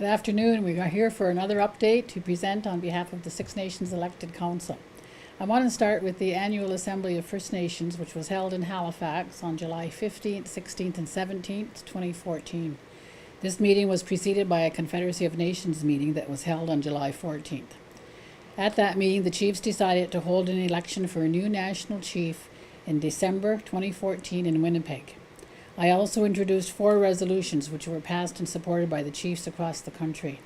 Good afternoon. We are here for another update to present on behalf of the Six Nations Elected Council. I want to start with the annual Assembly of First Nations, which was held in Halifax on July 15th, 16th, and 17th, 2014. This meeting was preceded by a Confederacy of Nations meeting that was held on July 14th. At that meeting, the chiefs decided to hold an election for a new national chief in December 2014 in Winnipeg. I also introduced 4 resolutions which were passed and supported by the chiefs across the country.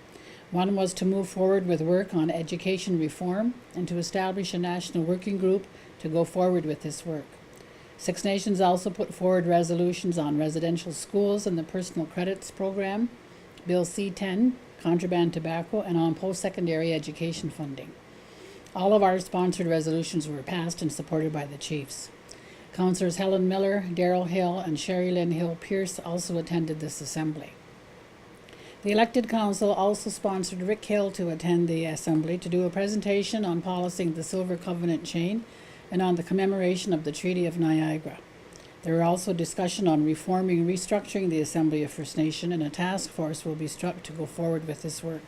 One was to move forward with work on education reform and to establish a national working group to go forward with this work. Six Nations also put forward resolutions on residential schools and the personal credits program, Bill C-10, contraband tobacco, and on post-secondary education funding. All of our sponsored resolutions were passed and supported by the chiefs. Councillors Helen Miller, Daryl Hill, and Sherry Lynn Hill-Pierce also attended this assembly. The elected council also sponsored Rick Hill to attend the assembly to do a presentation on policing the Silver Covenant chain and on the commemoration of the Treaty of Niagara. There were also discussion on reforming and restructuring the Assembly of First Nation, and a task force will be struck to go forward with this work.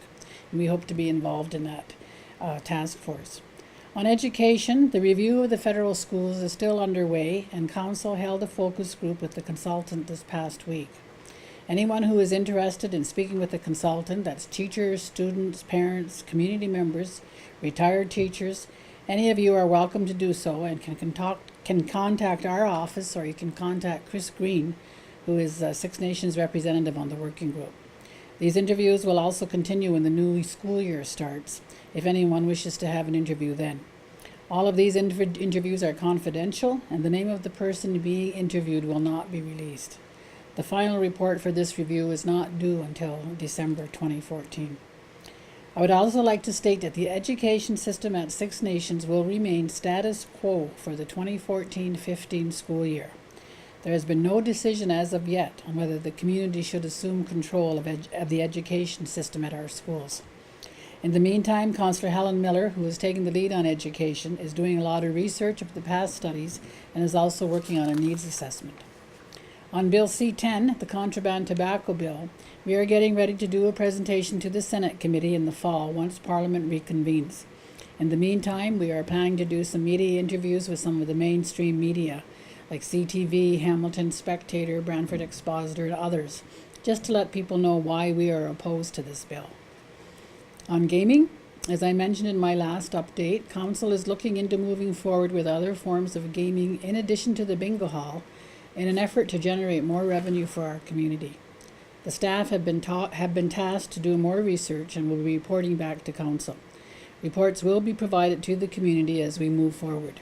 And we hope to be involved in that task force. On education, the review of the federal schools is still underway, and Council held a focus group with the consultant this past week. Anyone who is interested in speaking with the consultant, that's teachers, students, parents, community members, retired teachers, any of you are welcome to do so and can contact our office, or you can contact Kris Green, who is Six Nations representative on the working group. These interviews will also continue when the new school year starts, if anyone wishes to have an interview then. All of these interviews are confidential, and the name of the person being interviewed will not be released. The final report for this review is not due until December 2014. I would also like to state that the education system at Six Nations will remain status quo for the 2014-15 school year. There has been no decision as of yet on whether the community should assume control of the education system at our schools. In the meantime, Councillor Helen Miller, who is taking the lead on education, is doing a lot of research of the past studies and is also working on a needs assessment. On Bill C-10, the contraband tobacco bill, we are getting ready to do a presentation to the Senate committee in the fall once Parliament reconvenes. In the meantime, we are planning to do some media interviews with some of the mainstream media, like CTV, Hamilton Spectator, Brantford Expositor, and others, just to let people know why we are opposed to this bill. On gaming, as I mentioned in my last update, Council is looking into moving forward with other forms of gaming in addition to the bingo hall in an effort to generate more revenue for our community. The staff have been tasked to do more research and will be reporting back to Council. Reports will be provided to the community as we move forward.